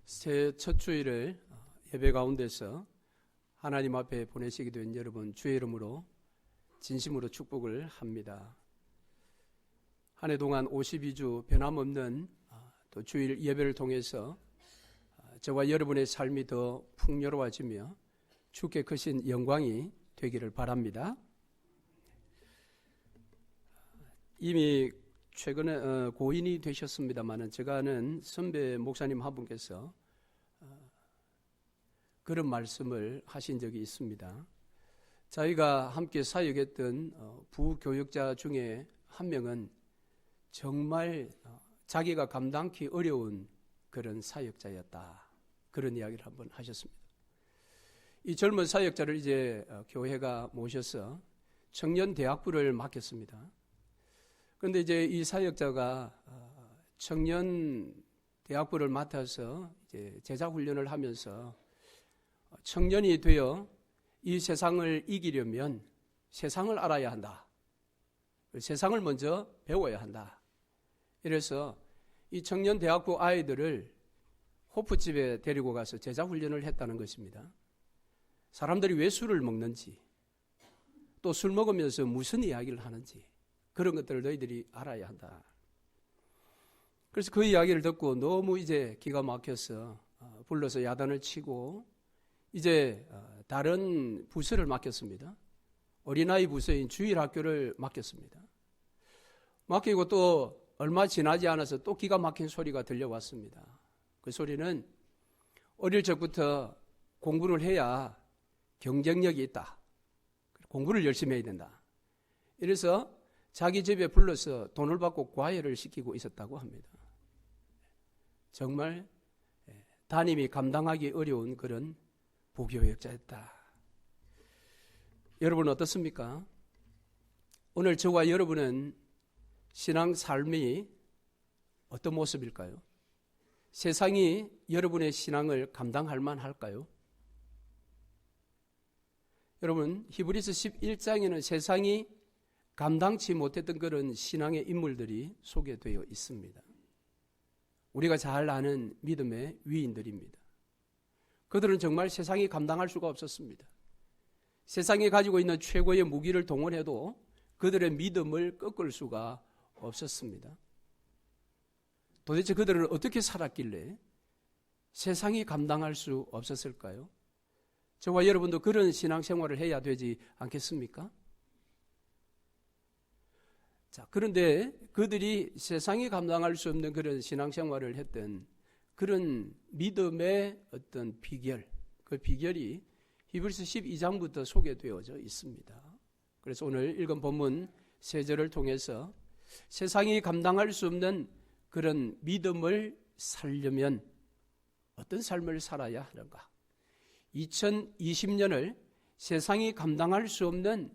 새해 첫 주일을 예배 가운데서 하나님 앞에 보내시게 된 여러분 주의 이름으로 진심으로 축복을 합니다. 한 해 동안 52주 변함없는 또 주일 예배를 통해서 저와 여러분의 삶이 더 풍요로워지며 주께 크신 영광이 되기를 바랍니다. 이미 최근에 고인이 되셨습니다만 제가 아는 선배 목사님 한 분께서 그런 말씀을 하신 적이 있습니다. 저희가 함께 사역했던 부교육자 중에 한 명은 정말 자기가 감당하기 어려운 그런 사역자였다. 그런 이야기를 한번 하셨습니다. 이 젊은 사역자를 이제 교회가 모셔서 청년 대학부를 맡겼습니다. 그런데 이제 이 사역자가 청년 대학부를 맡아서 이제 제자 훈련을 하면서 청년이 되어 이 세상을 이기려면 세상을 알아야 한다. 세상을 먼저 배워야 한다. 이래서 이 청년 대학부 아이들을 호프집에 데리고 가서 제자 훈련을 했다는 것입니다. 사람들이 왜 술을 먹는지, 또 술 먹으면서 무슨 이야기를 하는지 그런 것들을 너희들이 알아야 한다. 그래서 그 이야기를 듣고 너무 이제 기가 막혀서 불러서 야단을 치고 이제 다른 부서를 맡겼습니다. 어린아이 부서인 주일학교를 맡겼습니다. 맡기고 또 얼마 지나지 않아서 또 기가 막힌 소리가 들려왔습니다. 그 소리는 어릴 적부터 공부를 해야 경쟁력이 있다. 공부를 열심히 해야 된다. 이래서 자기 집에 불러서 돈을 받고 과외를 시키고 있었다고 합니다. 정말 담임이 감당하기 어려운 그런 부교육자였다. 여러분 어떻습니까? 오늘 저와 여러분은 신앙 삶이 어떤 모습일까요? 세상이 여러분의 신앙을 감당할 만할까요? 여러분 히브리서 11장에는 세상이 감당치 못했던 그런 신앙의 인물들이 소개되어 있습니다. 우리가 잘 아는 믿음의 위인들입니다. 그들은 정말 세상이 감당할 수가 없었습니다. 세상이 가지고 있는 최고의 무기를 동원해도 그들의 믿음을 꺾을 수가 없었습니다. 도대체 그들은 어떻게 살았길래 세상이 감당할 수 없었을까요? 저와 여러분도 그런 신앙생활을 해야 되지 않겠습니까? 자, 그런데 그들이 세상이 감당할 수 없는 그런 신앙생활을 했던 그런 믿음의 어떤 비결, 그 비결이 히브리서 12장부터 소개되어져 있습니다. 그래서 오늘 읽은 본문 3절을 통해서 세상이 감당할 수 없는 그런 믿음을 살려면 어떤 삶을 살아야 하는가? 2020년을 세상이 감당할 수 없는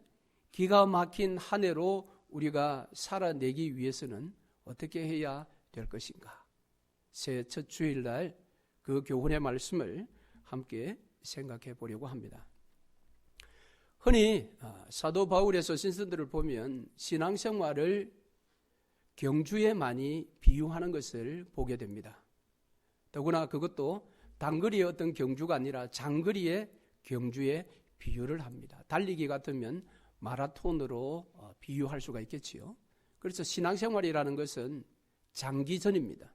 기가 막힌 한 해로 우리가 살아내기 위해서는 어떻게 해야 될 것인가? 새해 첫 주일날 그 교훈의 말씀을 함께 생각해 보려고 합니다. 흔히 사도 바울의 서신서들을 보면 신앙생활을 경주에 많이 비유하는 것을 보게 됩니다. 더구나 그것도 단거리의 어떤 경주가 아니라 장거리의 경주에 비유를 합니다. 달리기 같으면 마라톤으로 비유할 수가 있겠지요. 그래서 신앙생활이라는 것은 장기전입니다.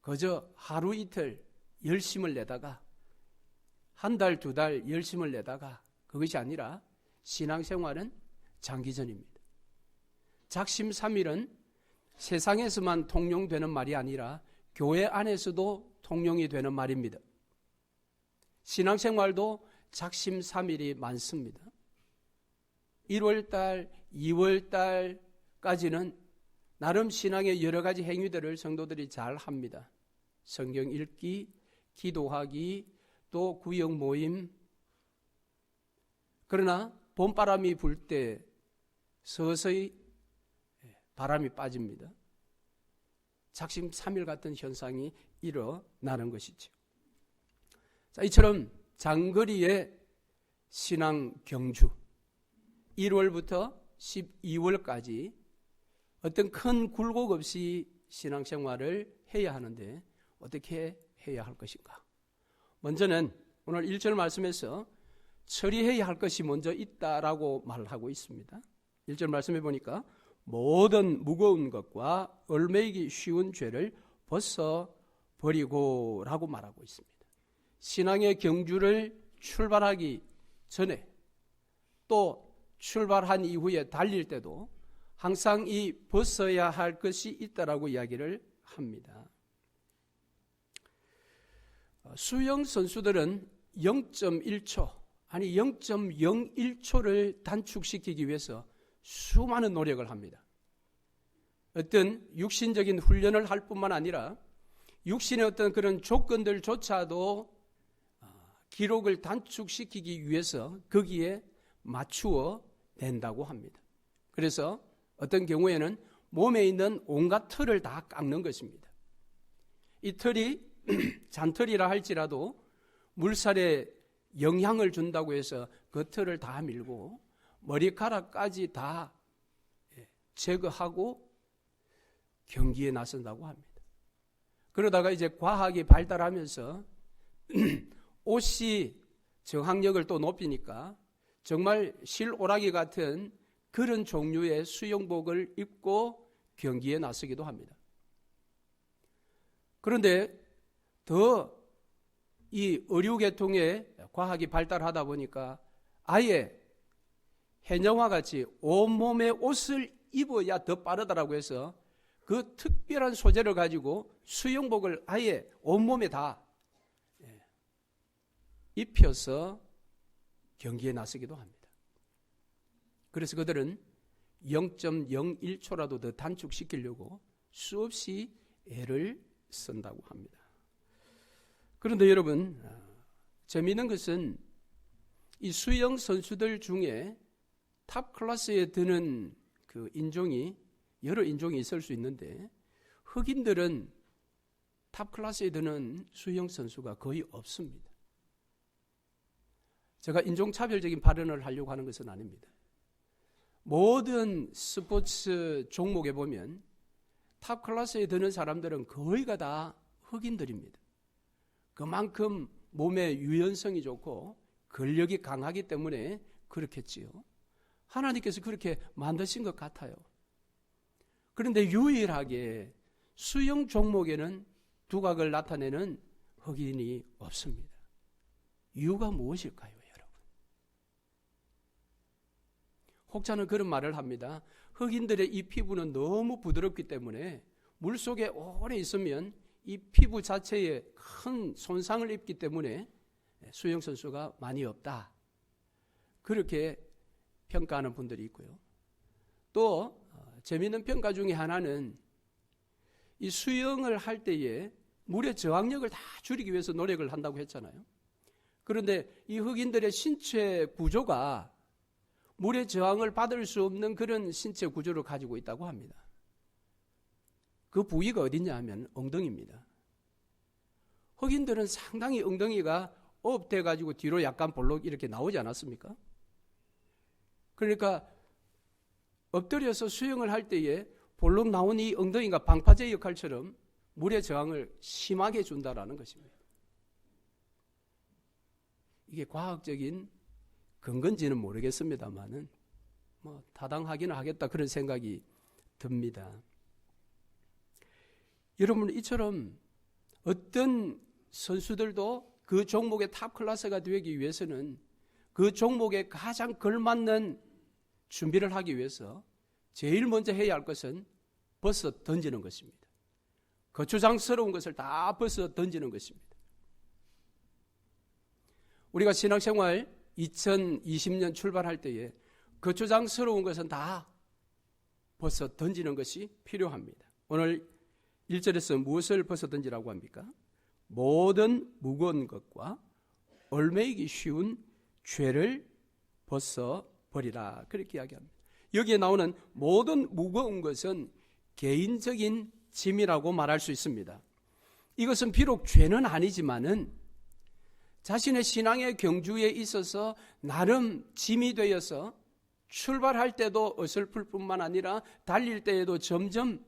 그저 하루 이틀 열심을 내다가 한 달, 두 달 열심을 내다가 그것이 아니라 신앙생활은 장기전입니다. 작심삼일은 세상에서만 통용되는 말이 아니라 교회 안에서도 통용이 되는 말입니다. 신앙생활도 작심삼일이 많습니다. 1월달, 2월달까지는 나름 신앙의 여러 가지 행위들을 성도들이 잘 합니다. 성경 읽기, 기도하기, 또 구역 모임. 그러나 봄바람이 불 때 서서히 바람이 빠집니다. 작심삼일 같은 현상이 일어나는 것이죠. 자, 이처럼 장거리의 신앙 경주 1월부터 12월까지 어떤 큰 굴곡 없이 신앙생활을 해야 하는데 어떻게 해야 할 것인가? 먼저는 오늘 1절 말씀에서 처리해야 할 것이 먼저 있다라고 말하고 있습니다. 1절 말씀해 보니까 모든 무거운 것과 얽매이기 쉬운 죄를 벗어버리고 라고 말하고 있습니다. 신앙의 경주를 출발하기 전에 또 출발한 이후에 달릴 때도 항상 이 벗어야 할 것이 있다라고 이야기를 합니다. 수영 선수들은 0.1초 아니 0.01초를 단축시키기 위해서 수많은 노력을 합니다. 어떤 육신적인 훈련을 할 뿐만 아니라 육신의 어떤 그런 조건들조차도 기록을 단축시키기 위해서 거기에 맞추어 낸다고 합니다. 그래서 어떤 경우에는 몸에 있는 온갖 털을 다 깎는 것입니다. 이 털이 잔털이라 할지라도 물살에 영향을 준다고 해서 그 털을 다 밀고 머리카락까지 다 제거하고 경기에 나선다고 합니다. 그러다가 이제 과학이 발달하면서 옷이 저항력을 또 높이니까 정말 실오라기 같은 그런 종류의 수영복을 입고 경기에 나서기도 합니다. 그런데 더 이 의료계통의 과학이 발달하다 보니까 아예 해녀와 같이 온몸에 옷을 입어야 더 빠르다라고 해서 그 특별한 소재를 가지고 수영복을 아예 온몸에 다 입혀서 경기에 나서기도 합니다. 그래서 그들은 0.01초라도 더 단축시키려고 수없이 애를 쓴다고 합니다. 그런데 여러분, 재미있는 것은 이 수영 선수들 중에 탑 클래스에 드는 그 인종이 여러 인종이 있을 수 있는데 흑인들은 탑 클래스에 드는 수영 선수가 거의 없습니다. 제가 인종차별적인 발언을 하려고 하는 것은 아닙니다. 모든 스포츠 종목에 보면 탑 클래스에 드는 사람들은 거의가 다 흑인들입니다. 그만큼 몸의 유연성이 좋고 근력이 강하기 때문에 그렇겠지요. 하나님께서 그렇게 만드신 것 같아요. 그런데 유일하게 수영 종목에는 두각을 나타내는 흑인이 없습니다. 이유가 무엇일까요, 여러분? 혹자는 그런 말을 합니다. 흑인들의 이 피부는 너무 부드럽기 때문에 물속에 오래 있으면 이 피부 자체에 큰 손상을 입기 때문에 수영 선수가 많이 없다. 그렇게 평가하는 분들이 있고요. 또 재미있는 평가 중에 하나는 이 수영을 할 때에 물의 저항력을 다 줄이기 위해서 노력을 한다고 했잖아요. 그런데 이 흑인들의 신체 구조가 물의 저항을 받을 수 없는 그런 신체 구조를 가지고 있다고 합니다. 그 부위가 어디냐 하면 엉덩이입니다. 흑인들은 상당히 엉덩이가 업돼 가지고 뒤로 약간 볼록 이렇게 나오지 않았습니까? 그러니까 엎드려서 수영을 할 때에 볼록 나온 이 엉덩이가 방파제 역할처럼 물의 저항을 심하게 준다라는 것입니다. 이게 과학적인 근거인지는 모르겠습니다만은 타당하기는 하겠다 그런 생각이 듭니다. 여러분, 이처럼 어떤 선수들도 그 종목의 탑 클래스가 되기 위해서는 그 종목에 가장 걸맞는 준비를 하기 위해서 제일 먼저 해야 할 것은 벗어 던지는 것입니다. 거추장스러운 것을 다 벗어 던지는 것입니다. 우리가 신앙생활 2020년 출발할 때에 거추장스러운 것은 다 벗어 던지는 것이 필요합니다. 오늘 1절에서 무엇을 벗어 던지라고 합니까? 모든 무거운 것과 얽매이기 쉬운 죄를 벗어 버리라. 그렇게 이야기합니다. 여기에 나오는 모든 무거운 것은 개인적인 짐이라고 말할 수 있습니다. 이것은 비록 죄는 아니지만은 자신의 신앙의 경주에 있어서 나름 짐이 되어서 출발할 때도 어설플 뿐만 아니라 달릴 때에도 점점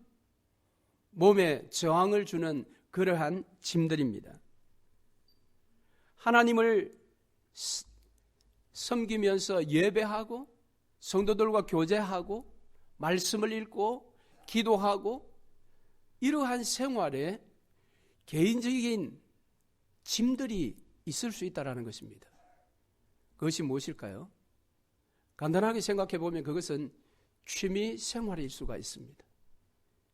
몸에 저항을 주는 그러한 짐들입니다. 하나님을 섬기면서 예배하고 성도들과 교제하고 말씀을 읽고 기도하고 이러한 생활에 개인적인 짐들이 있을 수 있다는 것입니다. 그것이 무엇일까요? 간단하게 생각해 보면 그것은 취미 생활일 수가 있습니다.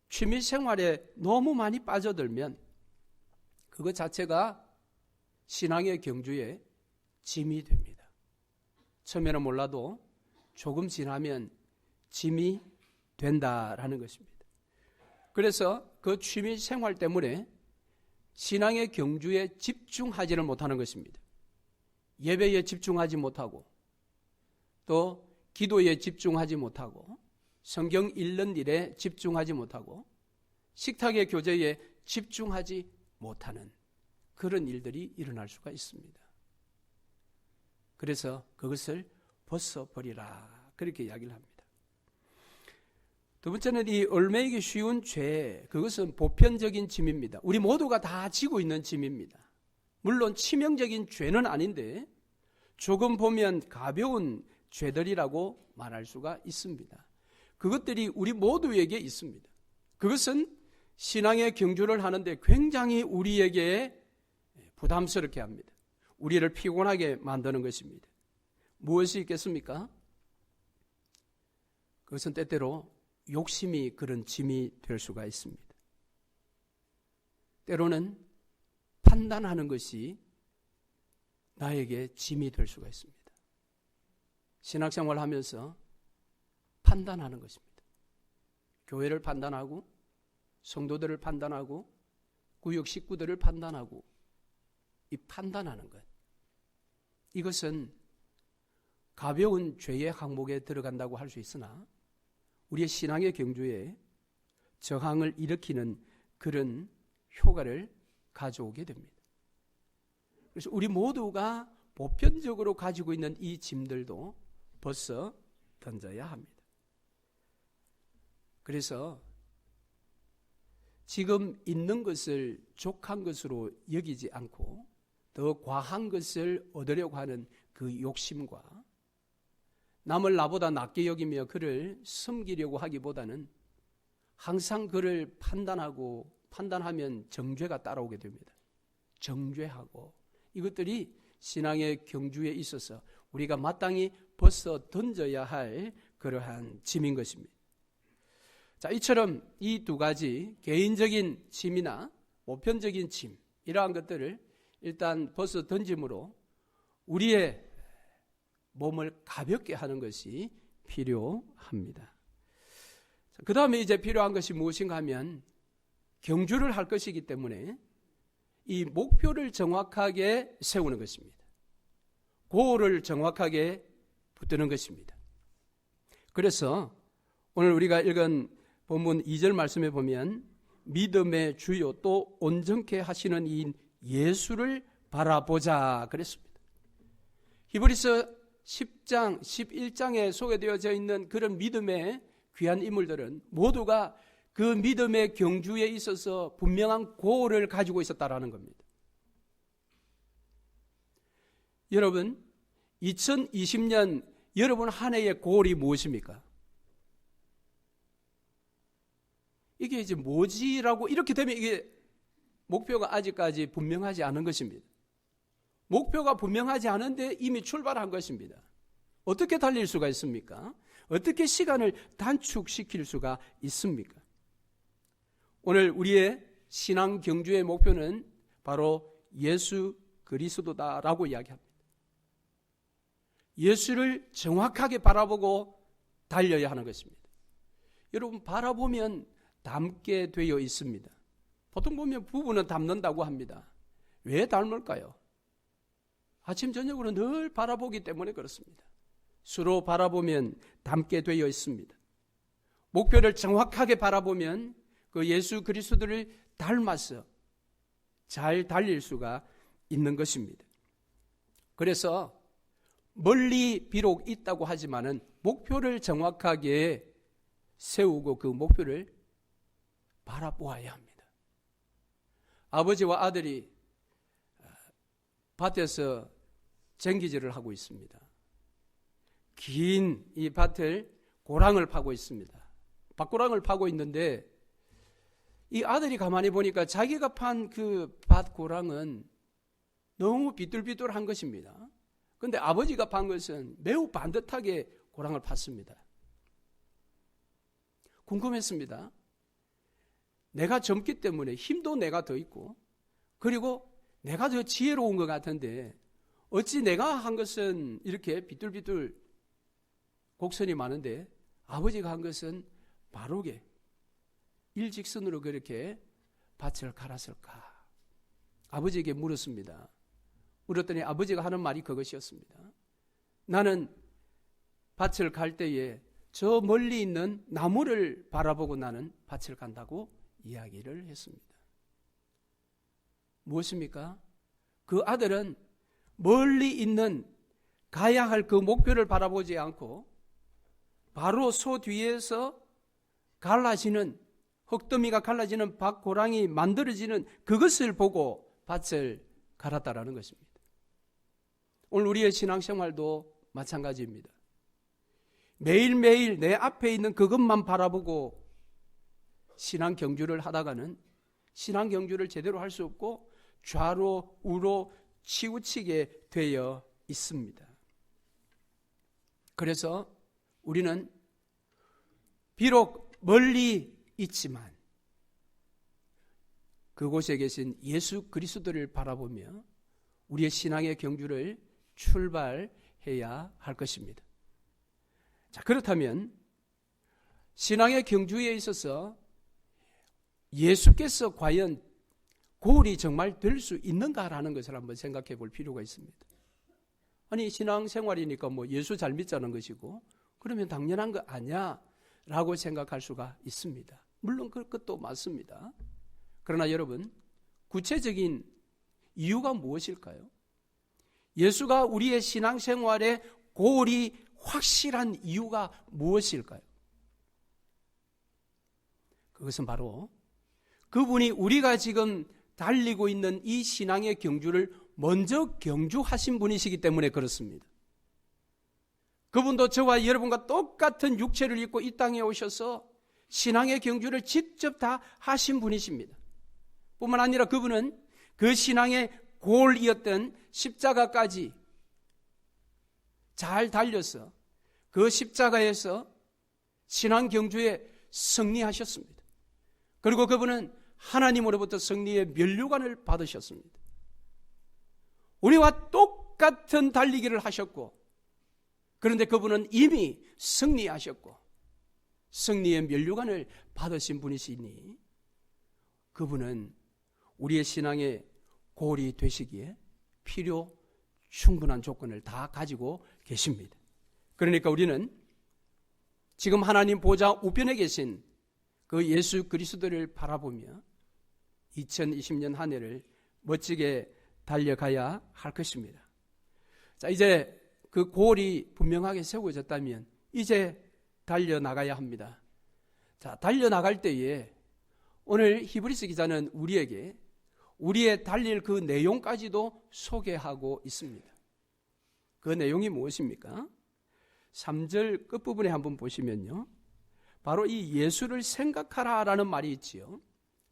취미 생활에 너무 많이 빠져들면 그것 자체가 신앙의 경주에 짐이 됩니다. 처음에는 몰라도 조금 지나면 짐이 된다라는 것입니다. 그래서 그 취미 생활 때문에 신앙의 경주에 집중하지를 못하는 것입니다. 예배에 집중하지 못하고 또 기도에 집중하지 못하고 성경 읽는 일에 집중하지 못하고 식탁의 교제에 집중하지 못하는 그런 일들이 일어날 수가 있습니다. 그래서 그것을 벗어버리라 그렇게 이야기를 합니다. 두 번째는 이 얽매이기 쉬운 죄, 그것은 보편적인 짐입니다. 우리 모두가 다 지고 있는 짐입니다. 물론 치명적인 죄는 아닌데 조금 보면 가벼운 죄들이라고 말할 수가 있습니다. 그것들이 우리 모두에게 있습니다. 그것은 신앙의 경주를 하는데 굉장히 우리에게 부담스럽게 합니다. 우리를 피곤하게 만드는 것입니다. 무엇이 있겠습니까? 그것은 때때로 욕심이 그런 짐이 될 수가 있습니다. 때로는 판단하는 것이 나에게 짐이 될 수가 있습니다. 신학생활을 하면서 판단하는 것입니다. 교회를 판단하고 성도들을 판단하고 구역 식구들을 판단하고 이 판단하는 것, 이것은 가벼운 죄의 항목에 들어간다고 할 수 있으나 우리의 신앙의 경주에 저항을 일으키는 그런 효과를 가져오게 됩니다. 그래서 우리 모두가 보편적으로 가지고 있는 이 짐들도 벗어 던져야 합니다. 그래서 지금 있는 것을 족한 것으로 여기지 않고 더 과한 것을 얻으려고 하는 그 욕심과 남을 나보다 낮게 여기며 그를 섬기려고 하기보다는 항상 그를 판단하면 정죄가 따라오게 됩니다. 정죄하고 이것들이 신앙의 경주에 있어서 우리가 마땅히 벗어 던져야 할 그러한 짐인 것입니다. 자, 이처럼 이 두 가지 개인적인 짐이나 보편적인 짐, 이러한 것들을 일단 벗어 던짐으로 우리의 몸을 가볍게 하는 것이 필요합니다. 그 다음에 이제 필요한 것이 무엇인가 하면 경주를 할 것이기 때문에 이 목표를 정확하게 세우는 것입니다. 고를 정확하게 붙드는 것입니다. 그래서 오늘 우리가 읽은 본문 2절 말씀에 보면 믿음의 주요 또 온전케 하시는 이 예수를 바라보자 그랬습니다. 히브리서 10장, 11장에 소개되어져 있는 그런 믿음의 귀한 인물들은 모두가 그 믿음의 경주에 있어서 분명한 고를 가지고 있었다라는 겁니다. 여러분, 2020년 여러분 한 해의 고울이 무엇입니까? 이게 이제 뭐지라고 이렇게 되면 이게 목표가 아직까지 분명하지 않은 것입니다. 목표가 분명하지 않은데 이미 출발한 것입니다. 어떻게 달릴 수가 있습니까? 어떻게 시간을 단축시킬 수가 있습니까? 오늘 우리의 신앙 경주의 목표는 바로 예수 그리스도다라고 이야기합니다. 예수를 정확하게 바라보고 달려야 하는 것입니다. 여러분, 바라보면 닮게 되어 있습니다. 보통 보면 부부는 닮는다고 합니다. 왜 닮을까요? 아침 저녁으로 늘 바라보기 때문에 그렇습니다. 서로 바라보면 닮게 되어 있습니다. 목표를 정확하게 바라보면 그 예수 그리스도를 닮아서 잘 달릴 수가 있는 것입니다. 그래서 멀리 비록 있다고 하지만은 목표를 정확하게 세우고 그 목표를 바라보아야 합니다. 아버지와 아들이 밭에서 쟁기질을 하고 있습니다. 긴 이 밭을 고랑을 파고 있습니다. 밭고랑을 파고 있는데 이 아들이 가만히 보니까 자기가 판 그 밭고랑은 너무 비뚤비뚤한 것입니다. 그런데 아버지가 판 것은 매우 반듯하게 고랑을 팠습니다. 궁금했습니다. 내가 젊기 때문에 힘도 내가 더 있고 그리고 내가 더 지혜로운 것 같은데 어찌 내가 한 것은 이렇게 비뚤비뚤 곡선이 많은데 아버지가 한 것은 바르게 일직선으로 그렇게 밭을 갈았을까? 아버지에게 물었습니다. 물었더니 아버지가 하는 말이 그것이었습니다. 나는 밭을 갈 때에 저 멀리 있는 나무를 바라보고 나는 밭을 간다고 이야기를 했습니다. 무엇입니까? 그 아들은 멀리 있는 가야 할 그 목표를 바라보지 않고 바로 소 뒤에서 갈라지는 흙더미가 갈라지는 밭고랑이 만들어지는 그것을 보고 밭을 갈았다라는 것입니다. 오늘 우리의 신앙생활도 마찬가지입니다. 매일매일 내 앞에 있는 그것만 바라보고 신앙 경주를 하다가는 신앙 경주를 제대로 할 수 없고 좌로 우로 치우치게 되어 있습니다. 그래서 우리는 비록 멀리 있지만 그곳에 계신 예수 그리스도를 바라보며 우리의 신앙의 경주를 출발해야 할 것입니다. 자, 그렇다면 신앙의 경주에 있어서 예수께서 과연 고울이 정말 될 수 있는가라는 것을 한번 생각해 볼 필요가 있습니다. 아니 신앙생활이니까 뭐 예수 잘 믿자는 것이고 그러면 당연한 거 아니야 라고 생각할 수가 있습니다. 물론 그것도 맞습니다. 그러나 여러분 구체적인 이유가 무엇일까요? 예수가 우리의 신앙생활에 고울이 확실한 이유가 무엇일까요? 그것은 바로 그분이 우리가 지금 달리고 있는 이 신앙의 경주를 먼저 경주하신 분이시기 때문에 그렇습니다. 그분도 저와 여러분과 똑같은 육체를 입고 이 땅에 오셔서 신앙의 경주를 직접 다 하신 분이십니다. 뿐만 아니라 그분은 그 신앙의 골이었던 십자가까지 잘 달려서 그 십자가에서 신앙 경주에 승리하셨습니다. 그리고 그분은 하나님으로부터 승리의 면류관을 받으셨습니다. 우리와 똑같은 달리기를 하셨고 그런데 그분은 이미 승리하셨고 승리의 면류관을 받으신 분이시니 그분은 우리의 신앙의 골이 되시기에 필요 충분한 조건을 다 가지고 계십니다. 그러니까 우리는 지금 하나님 보좌 우편에 계신 그 예수 그리스도를 바라보며 2020년 한 해를 멋지게 달려가야 할 것입니다. 자, 이제 그 골이 분명하게 세워졌다면 이제 달려나가야 합니다. 자, 달려나갈 때에 오늘 히브리서 기자는 우리에게 우리의 달릴 그 내용까지도 소개하고 있습니다. 그 내용이 무엇입니까? 3절 끝부분에 한번 보시면요. 바로 이 예수를 생각하라라는 말이 있지요.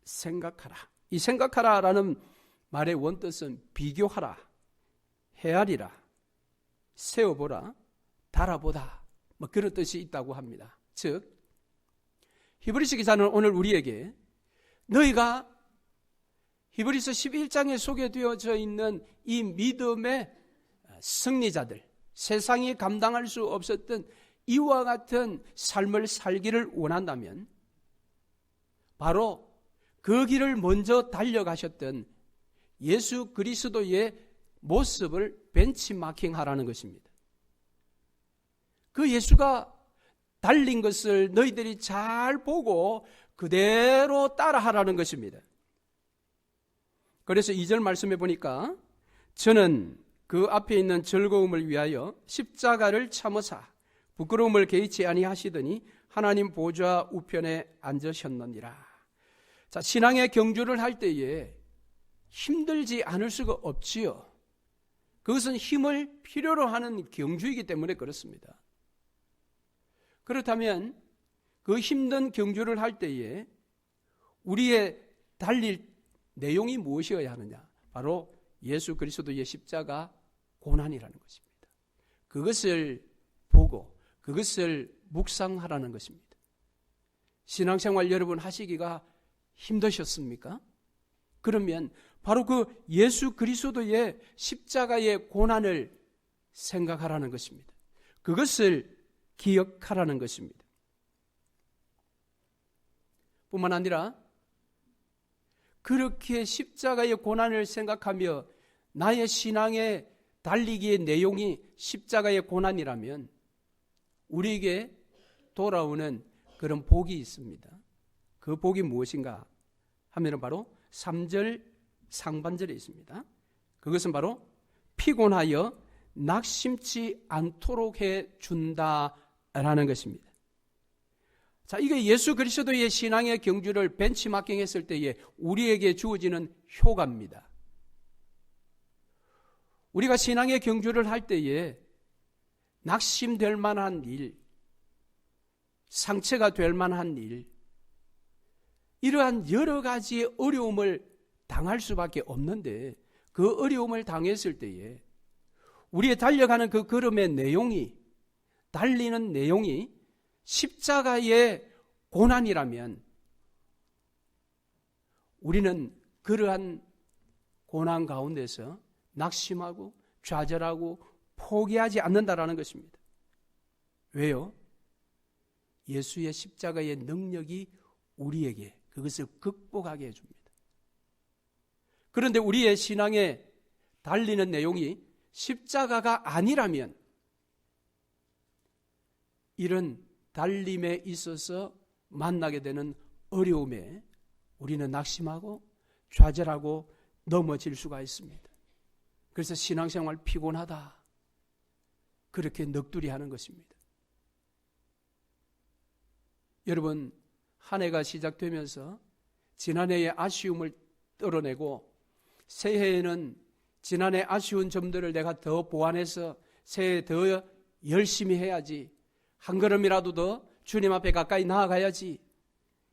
생각하라. 이 생각하라라는 말의 원뜻은 비교하라, 헤아리라, 세어보라, 달아보다 뭐 그런 뜻이 있다고 합니다. 즉 히브리서 기자는 오늘 우리에게 너희가 히브리서 11장에 소개되어져 있는 이 믿음의 승리자들, 세상이 감당할 수 없었던 이와 같은 삶을 살기를 원한다면 바로 그 길을 먼저 달려가셨던 예수 그리스도의 모습을 벤치마킹하라는 것입니다. 그 예수가 달린 것을 너희들이 잘 보고 그대로 따라하라는 것입니다. 그래서 2절 말씀해 보니까 저는 그 앞에 있는 즐거움을 위하여 십자가를 참으사 부끄러움을 개의치 아니하시더니 하나님 보좌 우편에 앉으셨느니라. 자, 신앙의 경주를 할 때에 힘들지 않을 수가 없지요. 그것은 힘을 필요로 하는 경주이기 때문에 그렇습니다. 그렇다면 그 힘든 경주를 할 때에 우리의 달릴 내용이 무엇이어야 하느냐? 바로 예수 그리스도의 십자가 고난이라는 것입니다. 그것을 보고 그것을 묵상하라는 것입니다. 신앙생활 여러분 하시기가 힘드셨습니까? 그러면 바로 그 예수 그리스도의 십자가의 고난을 생각하라는 것입니다. 그것을 기억하라는 것입니다. 뿐만 아니라 그렇게 십자가의 고난을 생각하며 나의 신앙의 달리기의 내용이 십자가의 고난이라면 우리에게 돌아오는 그런 복이 있습니다. 그 복이 무엇인가 하면 바로 3절 상반절에 있습니다. 그것은 바로 피곤하여 낙심치 않도록 해준다라는 것입니다. 자, 이게 예수 그리스도의 신앙의 경주를 벤치마킹했을 때에 우리에게 주어지는 효과입니다. 우리가 신앙의 경주를 할 때에 낙심될 만한 일, 상처가 될 만한 일, 이러한 여러 가지의 어려움을 당할 수밖에 없는데 그 어려움을 당했을 때에 우리의 달려가는 그 걸음의 내용이, 달리는 내용이 십자가의 고난이라면 우리는 그러한 고난 가운데서 낙심하고 좌절하고 포기하지 않는다라는 것입니다. 왜요? 예수의 십자가의 능력이 우리에게 그것을 극복하게 해줍니다. 그런데 우리의 신앙에 달리는 내용이 십자가가 아니라면 이런 달림에 있어서 만나게 되는 어려움에 우리는 낙심하고 좌절하고 넘어질 수가 있습니다. 그래서 신앙생활 피곤하다, 그렇게 넋두리 하는 것입니다. 여러분, 한 해가 시작되면서 지난해의 아쉬움을 떨어내고 새해에는 지난해 아쉬운 점들을 내가 더 보완해서 새해에 더 열심히 해야지, 한 걸음이라도 더 주님 앞에 가까이 나아가야지,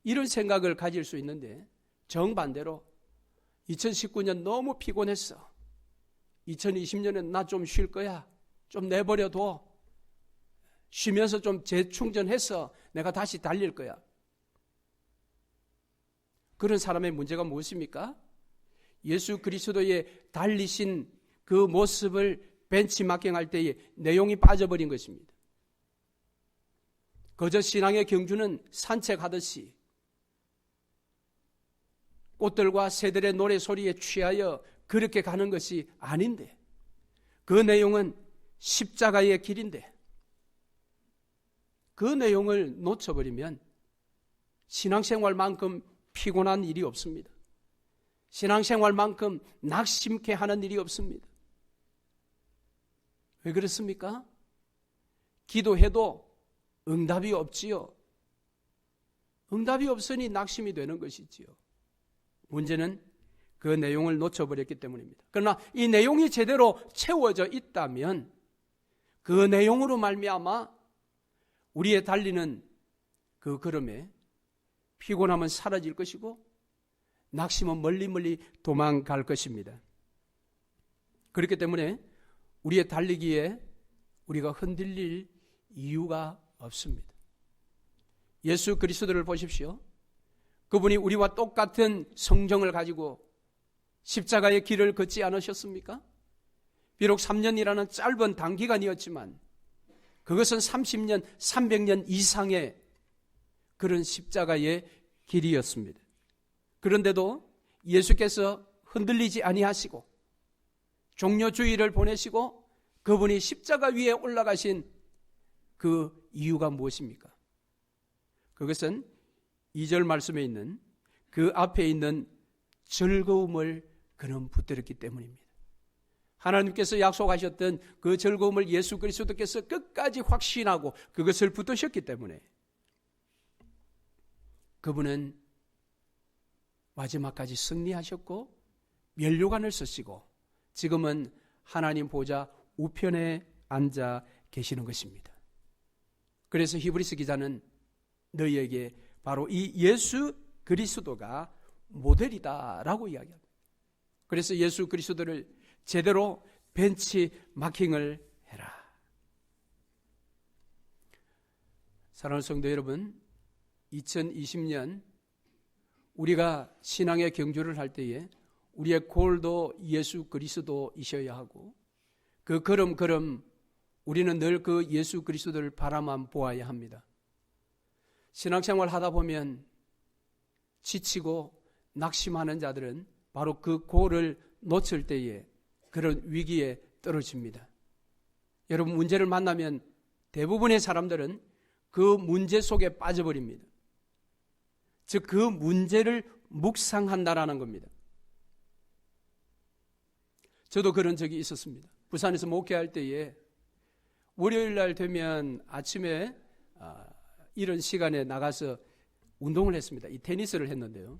이런 생각을 가질 수 있는데 정반대로 2019년 너무 피곤했어, 2020년엔 나 좀 쉴 거야, 좀 내버려둬, 쉬면서 좀 재충전해서 내가 다시 달릴 거야. 그런 사람의 문제가 무엇입니까? 예수 그리스도의 달리신 그 모습을 벤치마킹할 때에 내용이 빠져버린 것입니다. 그저 신앙의 경주는 산책하듯이 꽃들과 새들의 노래소리에 취하여 그렇게 가는 것이 아닌데, 그 내용은 십자가의 길인데 그 내용을 놓쳐버리면 신앙생활만큼 피곤한 일이 없습니다. 신앙생활만큼 낙심케 하는 일이 없습니다. 왜 그렇습니까? 기도해도 응답이 없지요. 응답이 없으니 낙심이 되는 것이지요. 문제는 그 내용을 놓쳐버렸기 때문입니다. 그러나 이 내용이 제대로 채워져 있다면 그 내용으로 말미암아 우리의 달리는 그 걸음에 피곤함은 사라질 것이고 낙심은 멀리 도망갈 것입니다. 그렇기 때문에 우리의 달리기에 우리가 흔들릴 이유가 없습니다. 예수 그리스도를 보십시오. 그분이 우리와 똑같은 성정을 가지고 십자가의 길을 걷지 않으셨습니까? 비록 3년이라는 짧은 단기간이었지만 그것은 30년, 300년 이상의 그런 십자가의 길이었습니다. 그런데도 예수께서 흔들리지 아니하시고 종려주의를 보내시고 그분이 십자가 위에 올라가신 그 이유가 무엇입니까? 그것은 2절 말씀에 있는 그 앞에 있는 즐거움을 그는 붙들었기 때문입니다. 하나님께서 약속하셨던 그 즐거움을 예수 그리스도께서 끝까지 확신하고 그것을 붙드셨기 때문에 그분은 마지막까지 승리하셨고 면류관을 쓰시고 지금은 하나님 보좌 우편에 앉아 계시는 것입니다. 그래서 히브리서 기자는 너희에게 바로 이 예수 그리스도가 모델이다라고 이야기합니다. 그래서 예수 그리스도를 제대로 벤치마킹을 해라. 사랑하는 성도 여러분, 2020년 우리가 신앙의 경주를 할 때에 우리의 골도 예수 그리스도이셔야 하고 그 걸음걸음 우리는 늘 그 예수 그리스도를 바라만 보아야 합니다. 신앙생활 하다 보면 지치고 낙심하는 자들은 바로 그 골을 놓칠 때에 그런 위기에 떨어집니다. 여러분, 문제를 만나면 대부분의 사람들은 그 문제 속에 빠져버립니다. 즉, 그 문제를 묵상한다라는 겁니다. 저도 그런 적이 있었습니다. 부산에서 목회할 때에 월요일 날 되면 아침에 이런 시간에 나가서 운동을 했습니다. 이 테니스를 했는데요.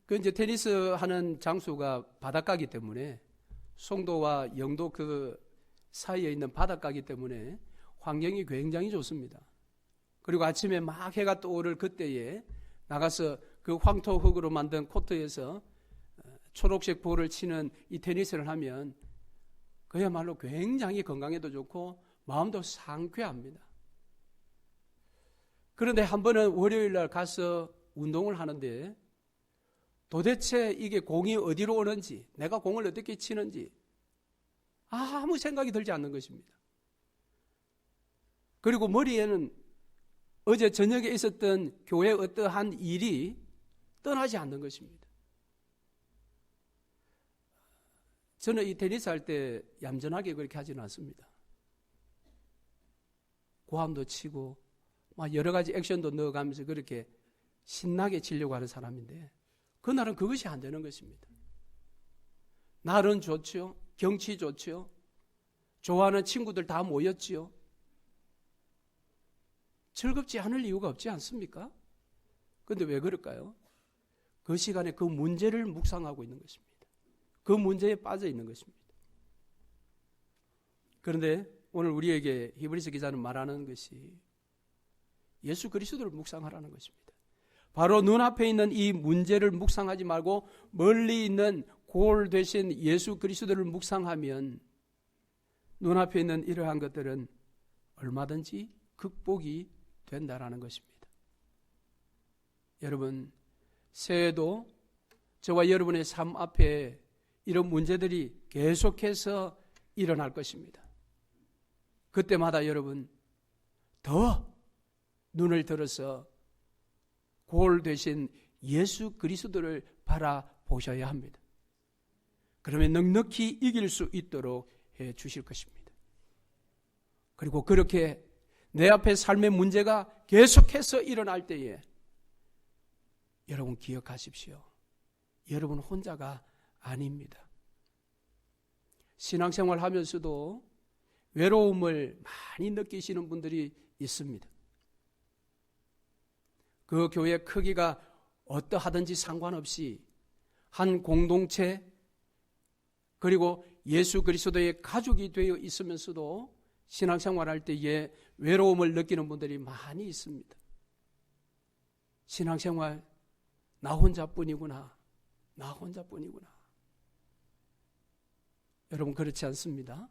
그 이제 테니스 하는 장소가 바닷가이기 때문에 송도와 영도 그 사이에 있는 바닷가이기 때문에 환경이 굉장히 좋습니다. 그리고 아침에 막 해가 떠오를 그때에 나가서 그 황토 흙으로 만든 코트에서 초록색 볼을 치는 이 테니스를 하면 그야말로 굉장히 건강에도 좋고 마음도 상쾌합니다. 그런데 한 번은 월요일 날 가서 운동을 하는데 도대체 이게 공이 어디로 오는지, 내가 공을 어떻게 치는지 아무 생각이 들지 않는 것입니다. 그리고 머리에는 어제 저녁에 있었던 교회 어떠한 일이 떠나지 않는 것입니다. 저는 이 테니스 할 때 얌전하게 그렇게 하지는 않습니다. 고함도 치고 막 여러 가지 액션도 넣어가면서 그렇게 신나게 치려고 하는 사람인데 그날은 그것이 안 되는 것입니다. 날은 좋죠. 경치 좋죠. 좋아하는 친구들 다 모였지요. 즐겁지 않을 이유가 없지 않습니까? 그런데 왜 그럴까요? 그 시간에 그 문제를 묵상하고 있는 것입니다. 그 문제에 빠져 있는 것입니다. 그런데 오늘 우리에게 히브리서 기자는 말하는 것이 예수 그리스도를 묵상하라는 것입니다. 바로 눈앞에 있는 이 문제를 묵상하지 말고 멀리 있는 골 되신 예수 그리스도를 묵상하면 눈앞에 있는 이러한 것들은 얼마든지 극복이 된다라는 것입니다. 여러분, 새해도 저와 여러분의 삶 앞에 이런 문제들이 계속해서 일어날 것입니다. 그때마다 여러분 더 눈을 들어서 골 되신 예수 그리스도를 바라보셔야 합니다. 그러면 넉넉히 이길 수 있도록 해 주실 것입니다. 그리고 그렇게 내 앞에 삶의 문제가 계속해서 일어날 때에 여러분 기억하십시오. 여러분 혼자가 아닙니다. 신앙생활 하면서도 외로움을 많이 느끼시는 분들이 있습니다. 그 교회 크기가 어떠하든지 상관없이 한 공동체 그리고 예수 그리스도의 가족이 되어 있으면서도 신앙생활할 때에 외로움을 느끼는 분들이 많이 있습니다. 신앙생활 나 혼자뿐이구나. 나 혼자뿐이구나. 여러분 그렇지 않습니다.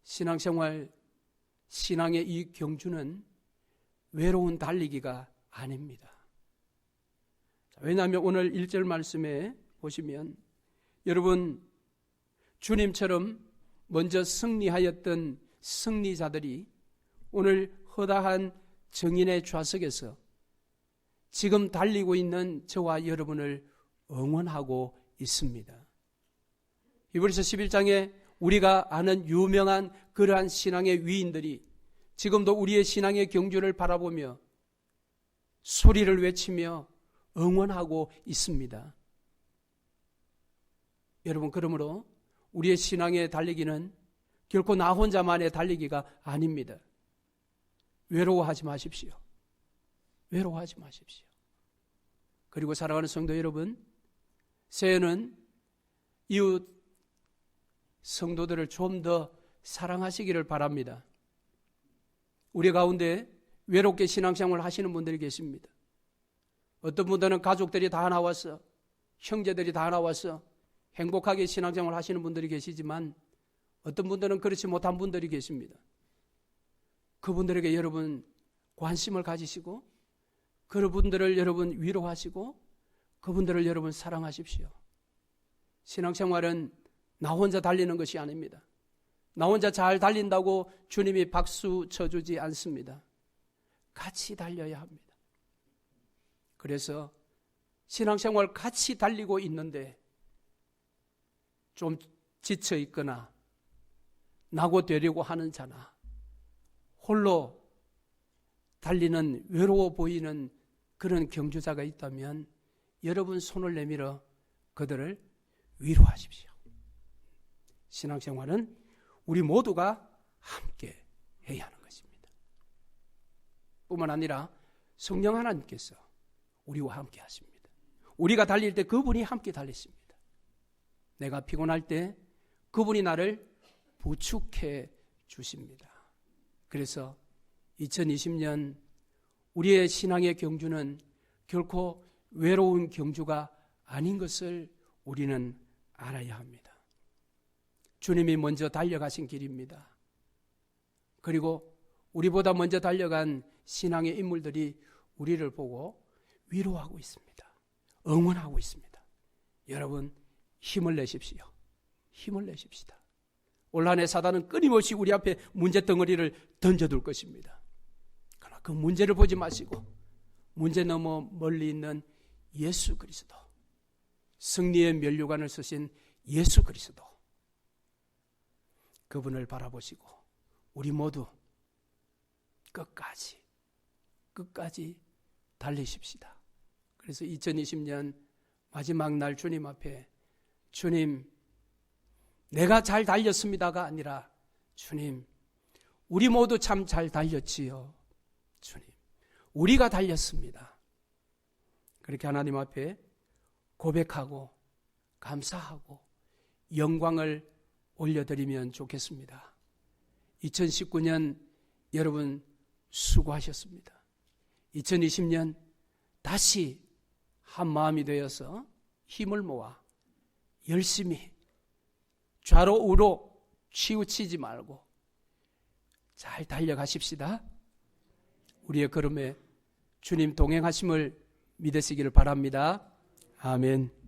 신앙생활, 신앙의 이 경주는 외로운 달리기가 아닙니다. 왜냐하면 오늘 1절 말씀에 보시면 여러분 주님처럼 먼저 승리하였던 승리자들이 오늘 허다한 정인의 좌석에서 지금 달리고 있는 저와 여러분을 응원하고 있습니다. 히브리서 11장에 우리가 아는 유명한 그러한 신앙의 위인들이 지금도 우리의 신앙의 경주를 바라보며 소리를 외치며 응원하고 있습니다. 여러분 그러므로 우리의 신앙의 달리기는 결코 나 혼자만의 달리기가 아닙니다. 외로워하지 마십시오. 외로워하지 마십시오. 그리고 사랑하는 성도 여러분, 새해는 이웃 성도들을 좀 더 사랑하시기를 바랍니다. 우리 가운데 외롭게 신앙생활을 하시는 분들이 계십니다. 어떤 분들은 가족들이 다 나와서, 형제들이 다 나와서 행복하게 신앙생활을 하시는 분들이 계시지만 어떤 분들은 그렇지 못한 분들이 계십니다. 그분들에게 여러분 관심을 가지시고 그분들을 여러분 위로하시고 그분들을 여러분 사랑하십시오. 신앙생활은 나 혼자 달리는 것이 아닙니다. 나 혼자 잘 달린다고 주님이 박수 쳐주지 않습니다. 같이 달려야 합니다. 그래서 신앙생활 같이 달리고 있는데 좀 지쳐 있거나 나고 되려고 하는 자나 홀로 달리는 외로워 보이는 그런 경주자가 있다면 여러분 손을 내밀어 그들을 위로하십시오. 신앙생활은 우리 모두가 함께 해야 하는 것입니다. 뿐만 아니라 성령 하나님께서 우리와 함께 하십니다. 우리가 달릴 때 그분이 함께 달리십니다. 내가 피곤할 때 그분이 나를 부축해 주십니다. 그래서 2020년 우리의 신앙의 경주는 결코 외로운 경주가 아닌 것을 우리는 알아야 합니다. 주님이 먼저 달려가신 길입니다. 그리고 우리보다 먼저 달려간 신앙의 인물들이 우리를 보고 위로하고 있습니다. 응원하고 있습니다. 여러분 힘을 내십시오. 힘을 내십시다. 올 한 해 사단은 끊임없이 우리 앞에 문제덩어리를 던져둘 것입니다. 그러나 그 문제를 보지 마시고 문제 너머 멀리 있는 예수 그리스도, 승리의 면류관을 쓰신 예수 그리스도, 그분을 바라보시고 우리 모두 끝까지 달리십시다. 그래서 2020년 마지막 날 주님 앞에 주님 내가 잘 달렸습니다가 아니라 주님 우리 모두 참 잘 달렸지요. 주님 우리가 달렸습니다. 그렇게 하나님 앞에 고백하고 감사하고 영광을 올려드리면 좋겠습니다. 2019년 여러분 수고하셨습니다. 2020년 다시 한 마음이 되어서 힘을 모아 열심히 좌로 우로 치우치지 말고 잘 달려가십시다. 우리의 걸음에 주님 동행하심을 믿으시기를 바랍니다. 아멘.